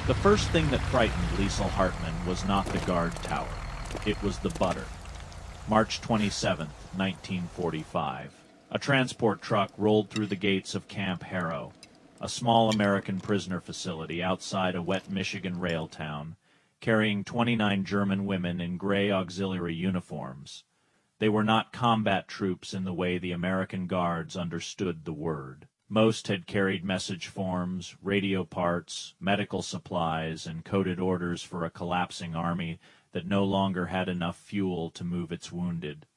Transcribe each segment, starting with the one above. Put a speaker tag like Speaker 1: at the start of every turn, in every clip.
Speaker 1: The first thing that frightened Liesl Hartmann was not the guard tower. It was the butter. March 27, 1945. A transport truck rolled through the gates of Camp Harrow, a small American prisoner facility outside a wet Michigan rail town, carrying 29 German women in gray auxiliary uniforms. They were not combat troops in the way the American guards understood the word. Most had carried message forms, radio parts, medical supplies, and coded orders for a collapsing army that no longer had enough fuel to move its wounded.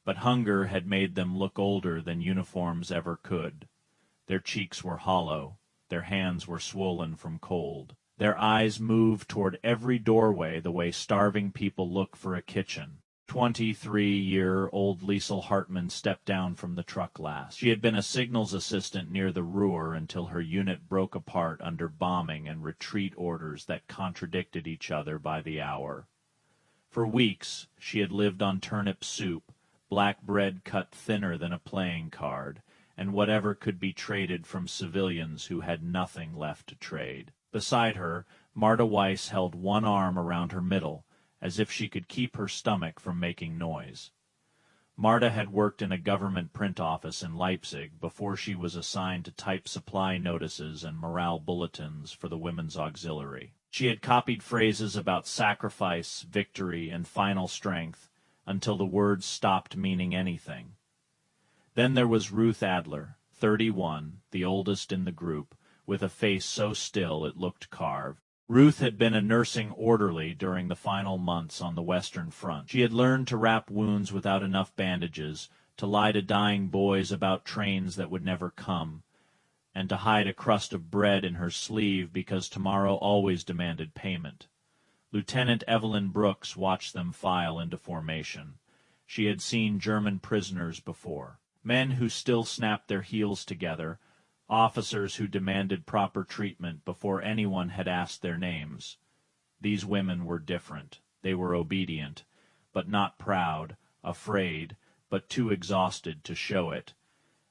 Speaker 1: But hunger had made them look older than uniforms ever could. Their cheeks were hollow, their hands were swollen from cold. Their eyes moved toward every doorway the way starving people look for a kitchen. 23-year-old Liesl Hartmann stepped down from the truck last. She had been a signals assistant near the Ruhr until her unit broke apart under bombing and retreat orders that contradicted each other by the hour. For weeks, she had lived on turnip soup, black bread cut thinner than a playing card, and whatever could be traded from civilians who had nothing left to trade. Beside her, Marta Weiss held one arm around her middle, as if she could keep her stomach from making noise. Marta had worked in a government print office in Leipzig before she was assigned to type supply notices and morale bulletins for the Women's Auxiliary. She had copied phrases about sacrifice, victory, and final strength until the words stopped meaning anything. Then there was Ruth Adler, 31, the oldest in the group, with a face so still it looked carved. Ruth had been a nursing orderly during the final months on the Western Front. She had learned to wrap wounds without enough bandages, to lie to dying boys about trains that would never come, and to hide a crust of bread in her sleeve because tomorrow always demanded payment. Lieutenant Evelyn Brooks watched them file into formation. She had seen German prisoners before, men who still snapped their heels together, officers who demanded proper treatment before anyone had asked their names. These women were different. They were obedient, but not proud, afraid, but too exhausted to show it.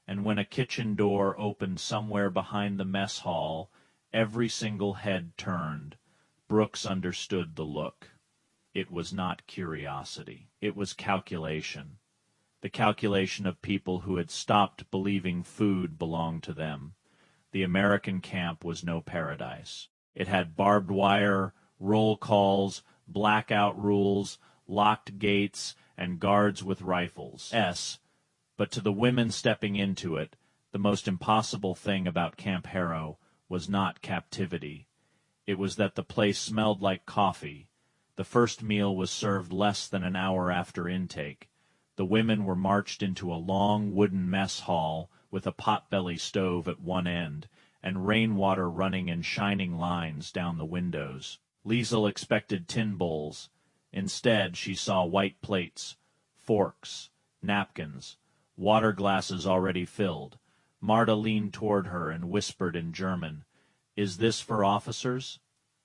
Speaker 1: And when a kitchen door opened somewhere behind the mess hall, every single head turned. Brooks understood the look. It was not curiosity. It was calculation. The calculation of people who had stopped believing food belonged to them. The American camp was no paradise. It had barbed wire, roll calls, blackout rules, locked gates, and guards with rifles. But to the women stepping into it, the most impossible thing about Camp Harrow was not captivity. It was that the place smelled like coffee. The first meal was served less than an hour after intake. The women were marched into a long wooden mess hall with a potbelly stove at one end, and rainwater running in shining lines down the windows. Liesl expected tin bowls. Instead, she saw white plates, forks, napkins, water glasses already filled. Marta leaned toward her and whispered in German, "Is this for officers?"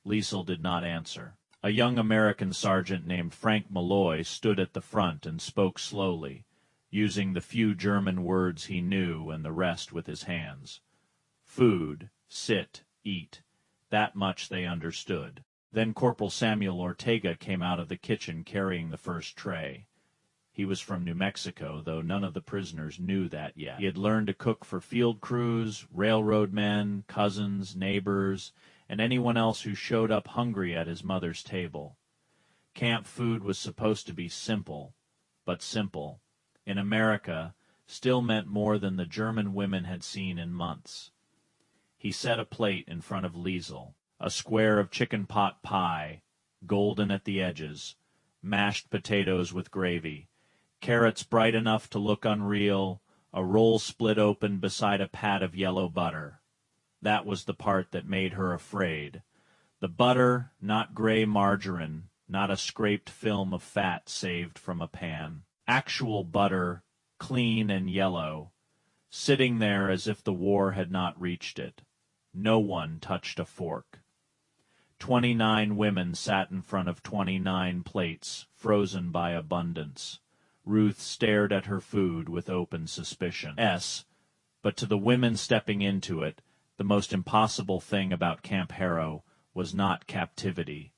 Speaker 1: Liesl did not answer. A young American sergeant named Frank Malloy stood at the front and spoke slowly, using the few German words he knew and the rest with his hands. Food, sit, eat. That much they understood. Then Corporal Samuel Ortega came out of the kitchen carrying the first tray. He was from New Mexico, though none of the prisoners knew that yet. He had learned to cook for field crews, railroad men, cousins, neighbors, and anyone else who showed up hungry at his mother's table. Camp food was supposed to be simple, but simple, in America, still meant more than the German women had seen in months. He set a plate in front of Liesl, a square of chicken pot pie, golden at the edges, mashed potatoes with gravy, carrots bright enough to look unreal, a roll split open beside a pat of yellow butter. That was the part that made her afraid. The butter, not gray margarine, not a scraped film of fat saved from a pan. Actual butter, clean and yellow, sitting there as if the war had not reached it. No one touched a fork. 29 women sat in front of 29 plates, frozen by abundance. Ruth stared at her food with open suspicion. But to the women stepping into it, the most impossible thing about Camp Harrow was not captivity.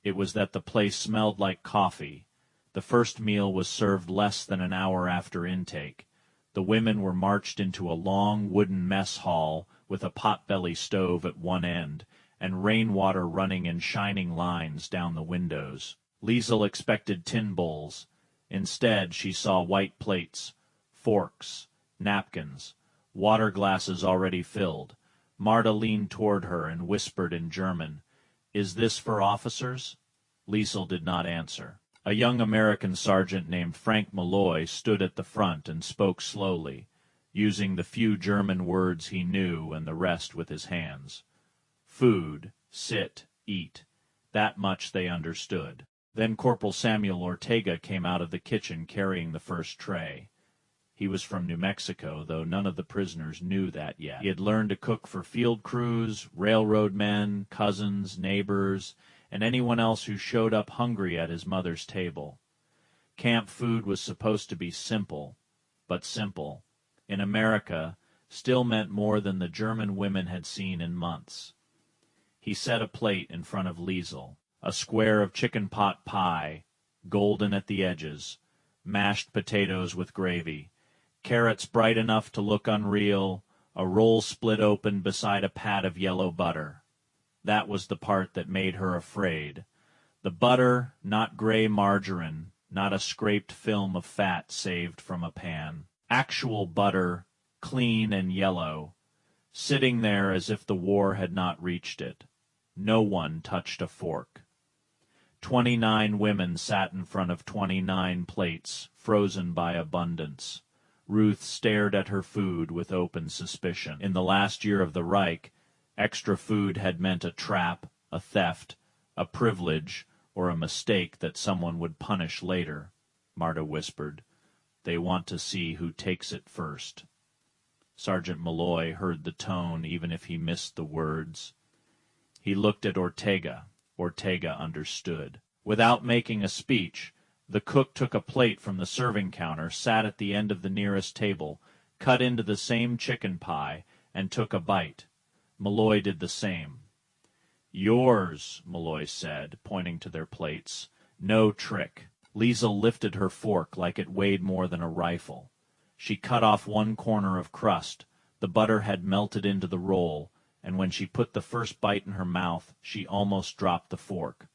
Speaker 1: It was that the place smelled like coffee. The first meal was served less than an hour after intake. The women were marched into a long wooden mess hall with a pot-belly stove at one end, and rainwater running in shining lines down the windows. Liesel expected tin bowls. Instead, she saw white plates, forks, napkins, water glasses already filled. Marta leaned toward her and whispered in German, "Is this for officers?" Liesel did not answer. A young American sergeant named Frank Malloy stood at the front and spoke slowly, using the few German words he knew and the rest with his hands. Food, sit, eat. That much they understood. Then Corporal Samuel Ortega came out of the kitchen carrying the first tray. He was from New Mexico, though none of the prisoners knew that yet. He had learned to cook for field crews, railroad men, cousins, neighbors, and anyone else who showed up hungry at his mother's table. Camp food was supposed to be simple, but simple, in America, still meant more than the German women had seen in months. He set a plate in front of Liesel, a square of chicken pot pie, golden at the edges, mashed potatoes with gravy, carrots bright enough to look unreal, a roll split open beside a pat of yellow butter. That was the part that made her afraid. The butter, not gray margarine, not a scraped film of fat saved from a pan. Actual butter, clean and yellow, sitting there as if the war had not reached it. No one touched a fork. 29 women sat in front of 29 plates, frozen by abundance. Ruth stared at her food with open suspicion. In the last year of the Reich, extra food had meant a trap, a theft, a privilege, or a mistake that someone would punish later, Marta whispered. They want to see who takes it first. Sergeant Malloy heard the tone even if he missed the words. He looked at Ortega. Ortega understood. Without making a speech, the cook took a plate from the serving counter, sat at the end of the nearest table, cut into the same chicken pie, and took a bite. Malloy did the same. "Yours," Malloy said, pointing to their plates. "No trick." Liesel lifted her fork like it weighed more than a rifle. She cut off one corner of crust. The butter had melted into the roll, and when she put the first bite in her mouth, she almost dropped the fork.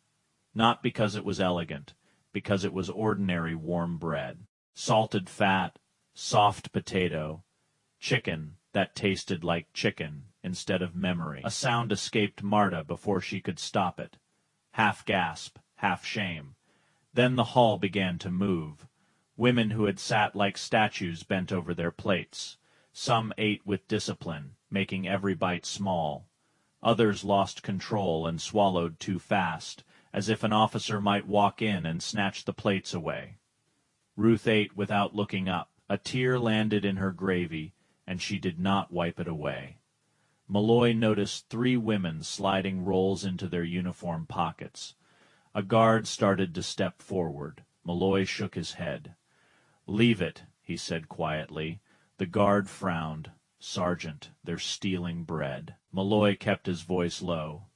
Speaker 1: Not because it was elegant, because it was ordinary warm bread. Salted fat, soft potato, chicken that tasted like chicken instead of memory. A sound escaped Marta before she could stop it. Half gasp, half shame. Then the hall began to move. Women who had sat like statues bent over their plates. Some ate with discipline, making every bite small. Others lost control and swallowed too fast, as if an officer might walk in and snatch the plates away. Ruth ate without looking up. A tear landed in her gravy, and she did not wipe it away. Malloy noticed 3 women sliding rolls into their uniform pockets. A guard started to step forward. Malloy shook his head. "Leave it," he said quietly. The guard frowned. "Sergeant, they're stealing bread." Malloy kept his voice low.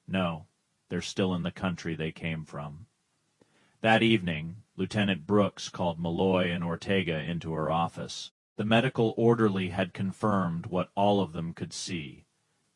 Speaker 1: "No, they're still in the country they came from." That evening, Lieutenant Brooks called Malloy and Ortega into her office. The medical orderly had confirmed what all of them could see.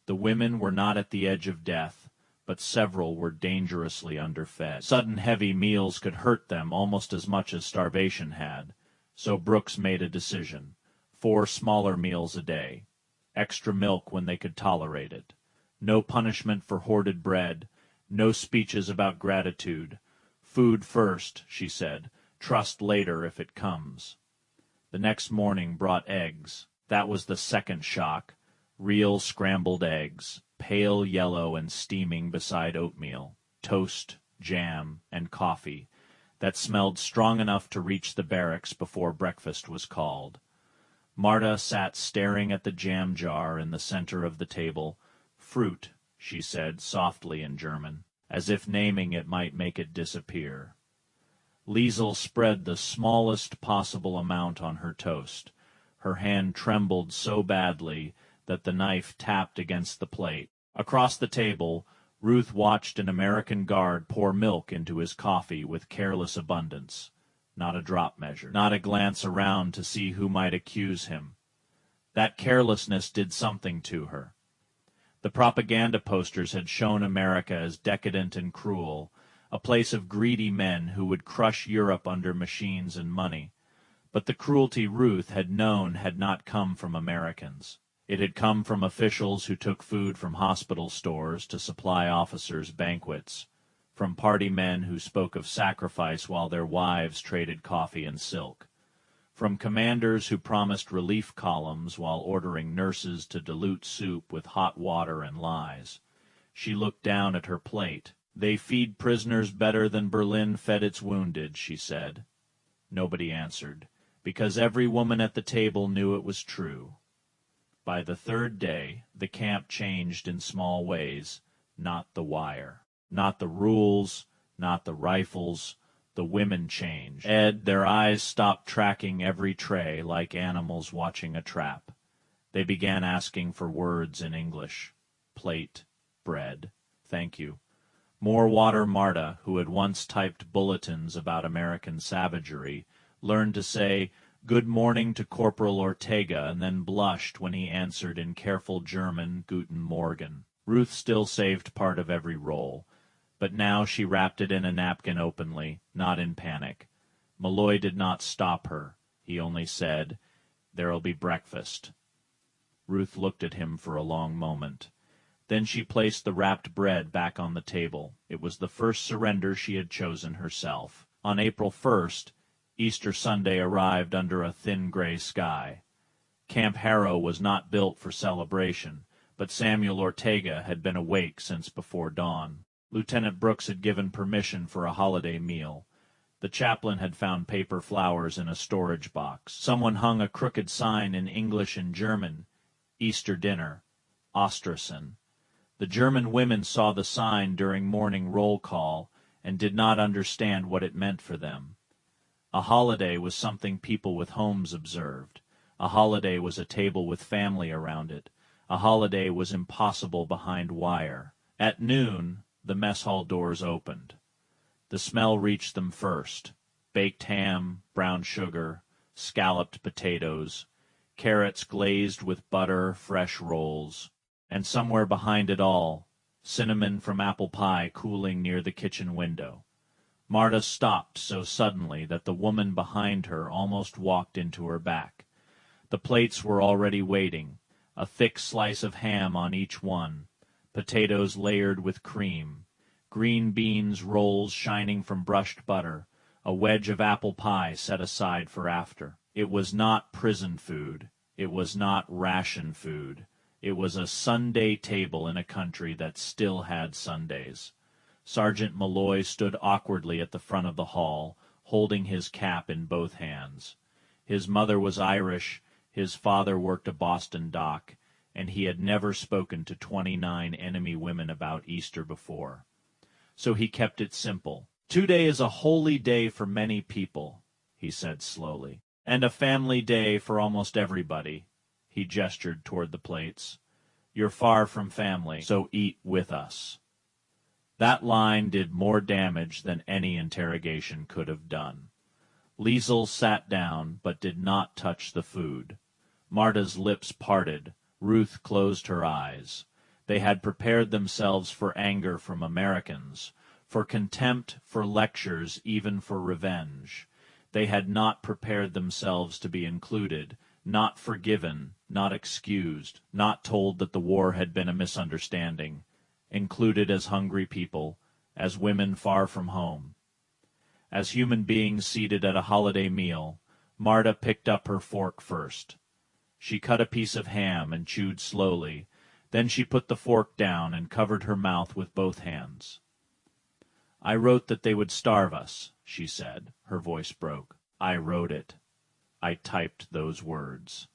Speaker 1: The women were not at the edge of death, but several were dangerously underfed. Sudden heavy meals could hurt them almost as much as starvation had, so Brooks made a decision. 4 smaller meals a day. Extra milk when they could tolerate it. No punishment for hoarded bread. No speeches about gratitude. "Food first," she said. "Trust later if it comes." The next morning brought eggs. That was the second shock. Real scrambled eggs, pale yellow and steaming beside oatmeal, toast, jam, and coffee, that smelled strong enough to reach the barracks before breakfast was called. Marta sat staring at the jam jar in the center of the table. "Fruit," she said softly in German, as if naming it might make it disappear. Liesel spread the smallest possible amount on her toast. Her hand trembled so badly that the knife tapped against the plate. Across the table, Ruth watched an American guard pour milk into his coffee with careless abundance. Not a drop measured, not a glance around to see who might accuse him. That carelessness did something to her. The propaganda posters had shown America as decadent and cruel, a place of greedy men who would crush Europe under machines and money. But the cruelty Ruth had known had not come from Americans. It had come from officials who took food from hospital stores to supply officers' banquets, from party men who spoke of sacrifice while their wives traded coffee and silk, from commanders who promised relief columns while ordering nurses to dilute soup with hot water and lies. She looked down at her plate. "They feed prisoners better than Berlin fed its wounded," she said. Nobody answered, because every woman at the table knew it was true. By the third day, the camp changed in small ways, not the wire. Not the rules, not the rifles. The women changed. Their eyes stopped tracking every tray like animals watching a trap. They began asking for words in English. Plate, bread, thank you. More water. Marta, who had once typed bulletins about American savagery, learned to say, "Good morning" to Corporal Ortega, and then blushed when he answered in careful German, "Guten Morgen." Ruth still saved part of every roll, but now she wrapped it in a napkin openly, not in panic. Malloy did not stop her. He only said, "There'll be breakfast." Ruth looked at him for a long moment. Then she placed the wrapped bread back on the table. It was the first surrender she had chosen herself. On April 1st, Easter Sunday arrived under a thin gray sky. Camp Harrow was not built for celebration, but Samuel Ortega had been awake since before dawn. Lieutenant Brooks had given permission for a holiday meal. The chaplain had found paper flowers in a storage box. Someone hung a crooked sign in English and German, "Easter dinner, Ostrasen." The German women saw the sign during morning roll call and did not understand what it meant for them. A holiday was something people with homes observed. A holiday was a table with family around it. A holiday was impossible behind wire. At noon, the mess hall doors opened. The smell reached them first. Baked ham, brown sugar, scalloped potatoes, carrots glazed with butter, fresh rolls, and somewhere behind it all, cinnamon from apple pie cooling near the kitchen window. Marta stopped so suddenly that the woman behind her almost walked into her back. The plates were already waiting, a thick slice of ham on each one, potatoes layered with cream, green beans rolls shining from brushed butter, a wedge of apple pie set aside for after. It was not prison food. It was not ration food. It was a Sunday table in a country that still had Sundays. Sergeant Malloy stood awkwardly at the front of the hall, holding his cap in both hands. His mother was Irish, his father worked a Boston dock, and he had never spoken to 29 enemy women about Easter before. So he kept it simple. "Today is a holy day for many people," he said slowly, "and a family day for almost everybody." He gestured toward the plates. "You're far from family, so eat with us." That line did more damage than any interrogation could have done. Liesel sat down, but did not touch the food. Marta's lips parted. Ruth closed her eyes. They had prepared themselves for anger from Americans, for contempt, for lectures, even for revenge. They had not prepared themselves to be included, not forgiven, not excused, not told that the war had been a misunderstanding, included as hungry people, as women far from home. As human beings seated at a holiday meal, Marta picked up her fork first. She cut a piece of ham and chewed slowly. Then she put the fork down and covered her mouth with both hands. "I wrote that they would starve us," she said. Her voice broke. "I wrote it. I typed those words."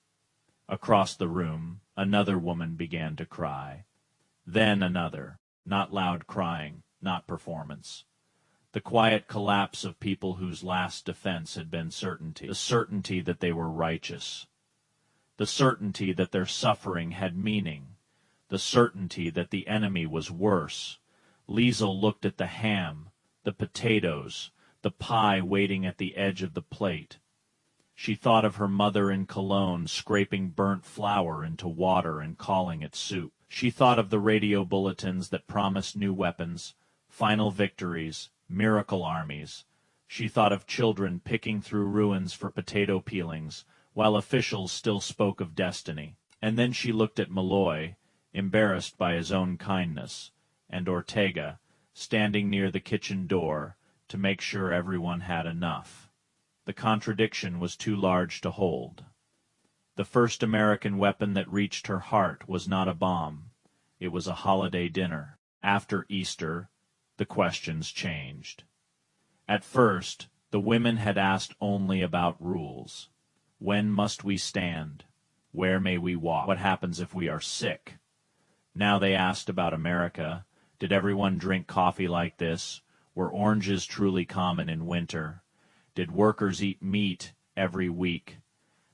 Speaker 1: Across the room, another woman began to cry. Then another, not loud crying, not performance. The quiet collapse of people whose last defense had been certainty, the certainty that they were righteous, the certainty that their suffering had meaning, the certainty that the enemy was worse, Liesel looked at the ham, the potatoes, the pie waiting at the edge of the plate. She thought of her mother in Cologne scraping burnt flour into water and calling it soup. She thought of the radio bulletins that promised new weapons, final victories, miracle armies. She thought of children picking through ruins for potato peelings, while officials still spoke of destiny. And then she looked at Malloy, embarrassed by his own kindness, and Ortega, standing near the kitchen door to make sure everyone had enough. The contradiction was too large to hold. The first American weapon that reached her heart was not a bomb. It was a holiday dinner. After Easter, the questions changed. At first, the women had asked only about rules. When must we stand? Where may we walk? What happens if we are sick? Now they asked about America. Did everyone drink coffee like this? Were oranges truly common in winter? Did workers eat meat every week?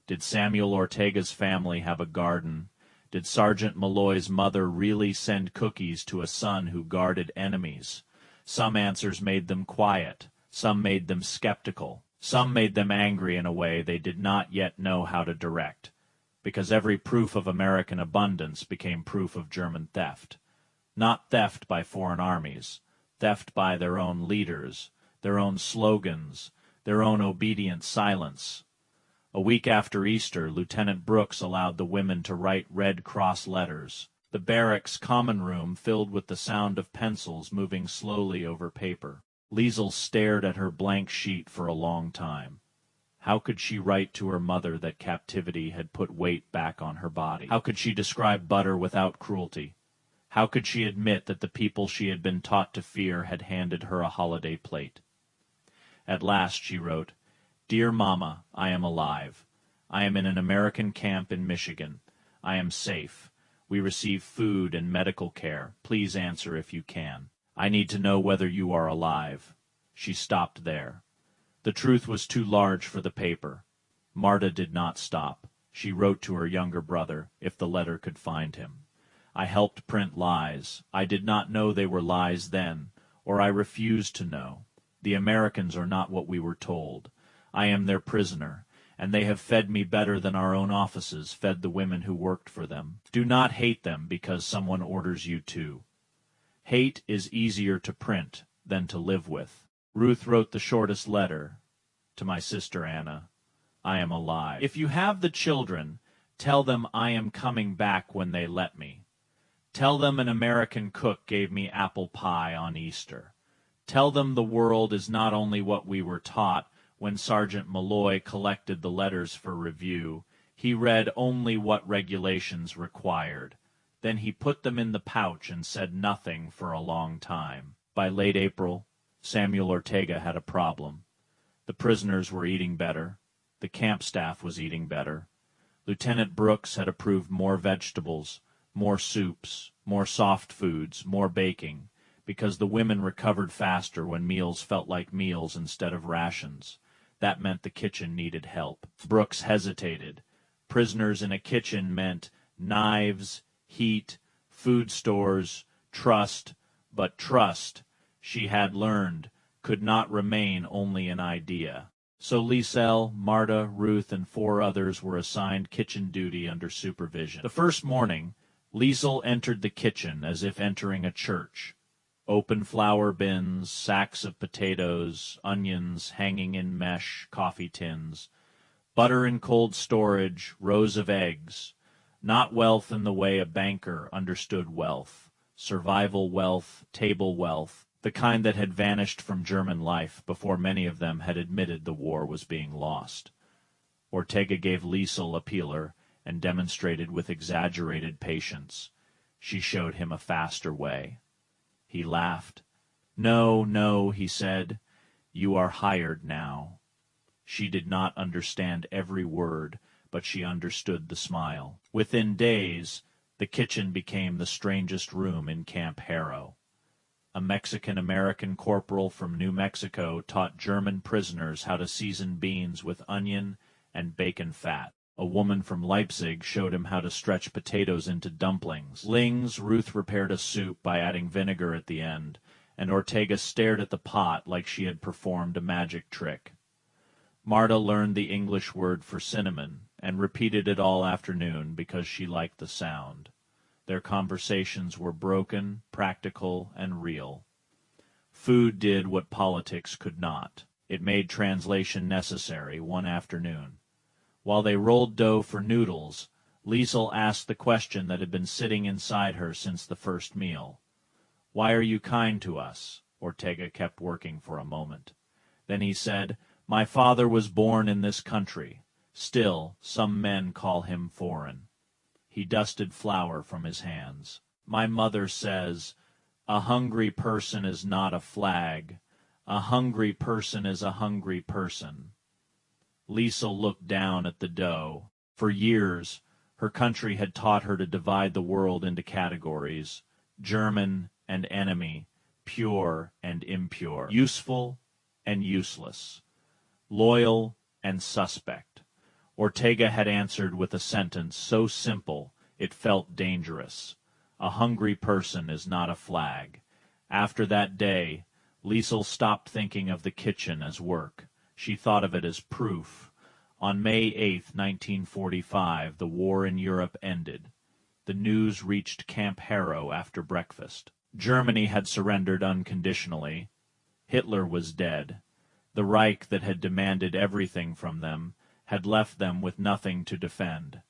Speaker 1: Did Samuel Ortega's family have a garden? Did Sergeant Malloy's mother really send cookies to a son who guarded enemies? Some answers made them quiet. Some made them skeptical. Some made them angry in a way they did not yet know how to direct, because every proof of American abundance became proof of German theft. Not theft by foreign armies, theft by their own leaders, their own slogans, their own obedient silence. A week after Easter, Lieutenant Brooks allowed the women to write Red Cross letters. The barracks common room filled with the sound of pencils moving slowly over paper. Liesel stared at her blank sheet for a long time. How could she write to her mother that captivity had put weight back on her body? How could she describe butter without cruelty? How could she admit that the people she had been taught to fear had handed her a holiday plate? At last she wrote, "Dear Mama, I am alive. I am in an American camp in Michigan. I am safe. We receive food and medical care. Please answer if you can. I need to know whether you are alive." She stopped there. The truth was too large for the paper. Marta did not stop. She wrote to her younger brother, if the letter could find him. "I helped print lies. I did not know they were lies then, or I refused to know. The Americans are not what we were told. I am their prisoner, and they have fed me better than our own offices fed the women who worked for them. Do not hate them because someone orders you to. Hate is easier to print than to live with." Ruth wrote the shortest letter, "To my sister Anna, I am alive. If you have the children, tell them I am coming back when they let me. Tell them an American cook gave me apple pie on Easter. Tell them the world is not only what we were taught. When Sergeant Malloy collected the letters for review, he read only what regulations required. Then he put them in the pouch and said nothing for a long time." By late April, Samuel Ortega had a problem. The prisoners were eating better. The camp staff was eating better. Lieutenant Brooks had approved more vegetables, more soups, more soft foods, more baking, because the women recovered faster when meals felt like meals instead of rations. That meant the kitchen needed help. Brooks hesitated. Prisoners in a kitchen meant knives, heat, food stores, trust, but trust, she had learned, could not remain only an idea. So Liesel, Marta, Ruth, and 4 others were assigned kitchen duty under supervision. The first morning, Liesel entered the kitchen as if entering a church. Open flour bins, sacks of potatoes, onions hanging in mesh, coffee tins, butter in cold storage, rows of eggs. Not wealth in the way a banker understood wealth, survival wealth, table wealth, the kind that had vanished from German life before many of them had admitted the war was being lost. Ortega gave Liesel a peeler and demonstrated with exaggerated patience. She showed him a faster way. He laughed. "No, no," he said. "You are hired now." She did not understand every word, but she understood the smile. Within days, the kitchen became the strangest room in Camp Harrow. A Mexican-American corporal from New Mexico taught German prisoners how to season beans with onion and bacon fat. A woman from Leipzig showed him how to stretch potatoes into dumplings. Lings, Ruth repaired a soup by adding vinegar at the end, and Ortega stared at the pot like she had performed a magic trick. Marta learned the English word for cinnamon, and repeated it all afternoon because she liked the sound. Their conversations were broken, practical, and real. Food did what politics could not. It made translation necessary one afternoon. While they rolled dough for noodles, Liesel asked the question that had been sitting inside her since the first meal. "Why are you kind to us?" Ortega kept working for a moment. Then he said, "My father was born in this country. Still, some men call him foreign." He dusted flour from his hands. "My mother says, 'A hungry person is not a flag. A hungry person is a hungry person.'" Liesel looked down at the dough. For years, her country had taught her to divide the world into categories: German and enemy, pure and impure, useful and useless, loyal and suspect. Ortega had answered with a sentence so simple it felt dangerous: "A hungry person is not a flag." After that day, Liesel stopped thinking of the kitchen as work. She thought of it as proof. On May 8, 1945, the war in Europe ended. The news reached Camp Harrow after breakfast. Germany had surrendered unconditionally. Hitler was dead. The Reich that had demanded everything from them had left them with nothing to defend.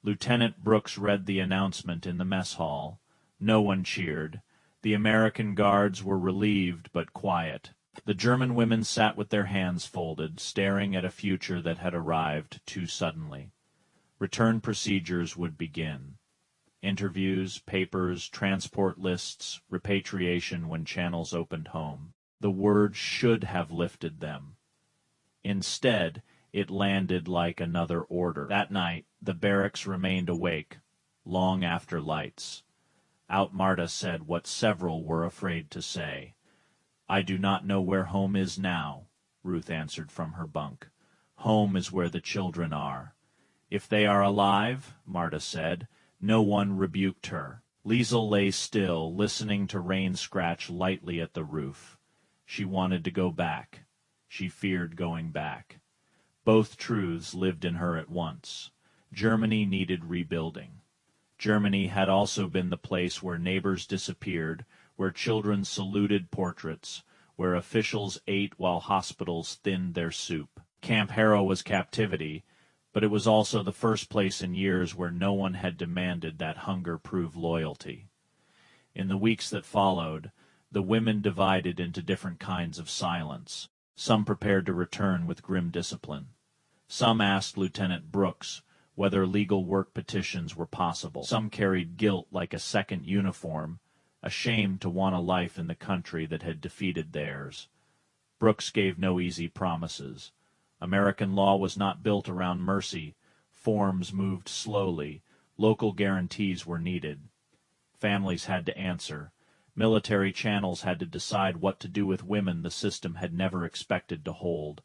Speaker 1: Lieutenant Brooks read the announcement in the mess hall. No one cheered. The American guards were relieved but quiet. The German women sat with their hands folded, staring at a future that had arrived too suddenly. Return procedures would begin. Interviews, papers, transport lists, repatriation when channels opened home. The word should have lifted them. Instead, it landed like another order. That night, the barracks remained awake, long after lights. Out Marta said what several were afraid to say. "I do not know where home is now," Ruth answered from her bunk. "Home is where the children are." "If they are alive," Marta said. No one rebuked her. Liesel lay still, listening to rain scratch lightly at the roof. She wanted to go back. She feared going back. Both truths lived in her at once. Germany needed rebuilding. Germany had also been the place where neighbors disappeared, where children saluted portraits, where officials ate while hospitals thinned their soup. Camp Harrow was captivity, but it was also the first place in years where no one had demanded that hunger prove loyalty. In the weeks that followed, the women divided into different kinds of silence. Some prepared to return with grim discipline. Some asked Lieutenant Brooks whether legal work petitions were possible. Some carried guilt like a second uniform, ashamed to want a life in the country that had defeated theirs. Brooks gave no easy promises. American law was not built around mercy. Forms moved slowly. Local guarantees were needed. Families had to answer. Military channels had to decide what to do with women the system had never expected to hold.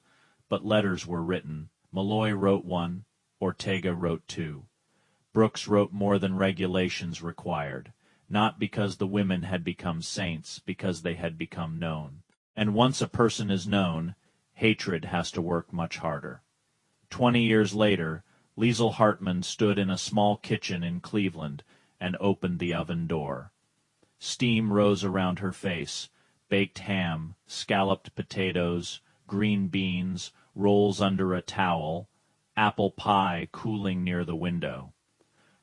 Speaker 1: But letters were written. Malloy wrote one. Ortega wrote two. Brooks wrote more than regulations required, not because the women had become saints, because they had become known. And once a person is known, hatred has to work much harder. 20 years later, Liesel Hartmann stood in a small kitchen in Cleveland and opened the oven door. Steam rose around her face: baked ham, scalloped potatoes, green beans, rolls under a towel, apple pie cooling near the window.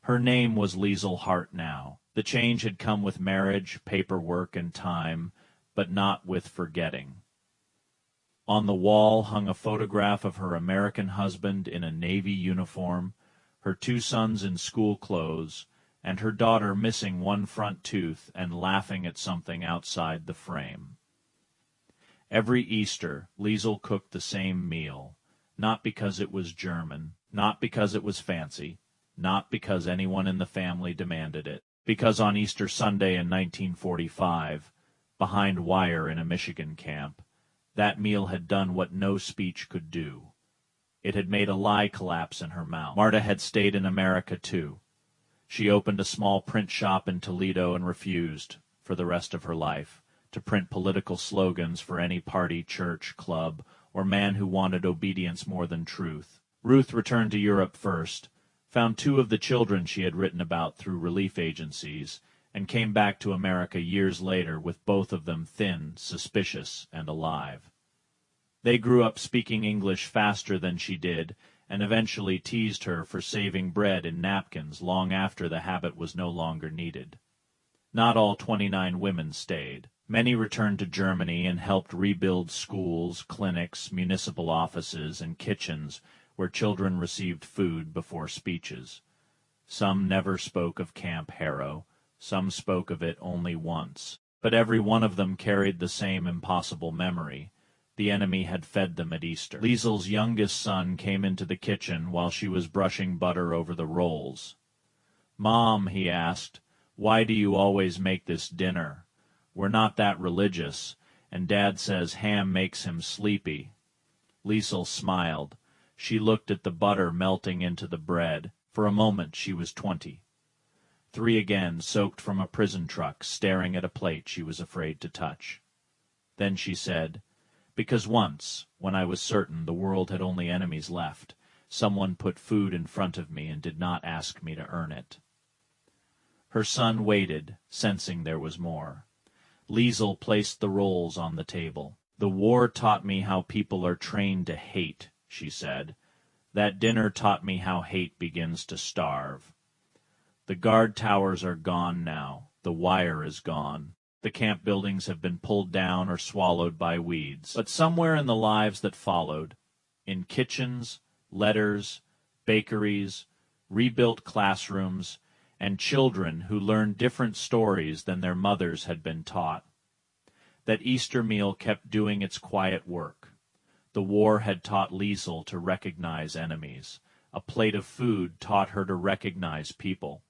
Speaker 1: Her name was Liesel Hart now. The change had come with marriage, paperwork, and time, but not with forgetting. On the wall hung a photograph of her American husband in a Navy uniform, her 2 sons in school clothes, and her daughter missing one front tooth and laughing at something outside the frame. Every Easter, Liesel cooked the same meal, not because it was German, not because it was fancy, not because anyone in the family demanded it, because on Easter Sunday in 1945, behind wire in a Michigan camp, that meal had done what no speech could do. It had made a lie collapse in her mouth. Marta had stayed in America, too. She opened a small print shop in Toledo and refused, for the rest of her life, to print political slogans for any party, church, club, or man who wanted obedience more than truth. Ruth returned to Europe first, found 2 of the children she had written about through relief agencies, and came back to America years later with both of them thin, suspicious, and alive. They grew up speaking English faster than she did, and eventually teased her for saving bread in napkins long after the habit was no longer needed. Not all 29 women stayed. Many returned to Germany and helped rebuild schools, clinics, municipal offices, and kitchens where children received food before speeches. Some never spoke of Camp Harrow, some spoke of it only once, but every one of them carried the same impossible memory. The enemy had fed them at Easter. Liesel's youngest son came into the kitchen while she was brushing butter over the rolls. "Mom," he asked, "why do you always make this dinner? We're not that religious, and Dad says ham makes him sleepy." Liesel smiled. She looked at the butter melting into the bread. For a moment she was 20. 3 again, soaked from a prison truck, staring at a plate she was afraid to touch. Then she said, "Because once, when I was certain the world had only enemies left, someone put food in front of me and did not ask me to earn it." Her son waited, sensing there was more. Liesel placed the rolls on the table. "The war taught me how people are trained to hate," she said. "That dinner taught me how hate begins to starve. The guard towers are gone now. The wire is gone. The camp buildings have been pulled down or swallowed by weeds. But somewhere in the lives that followed, in kitchens, letters, bakeries, rebuilt classrooms, and children who learned different stories than their mothers had been taught, that Easter meal kept doing its quiet work. The war had taught Liesel to recognize enemies. A plate of food taught her to recognize people.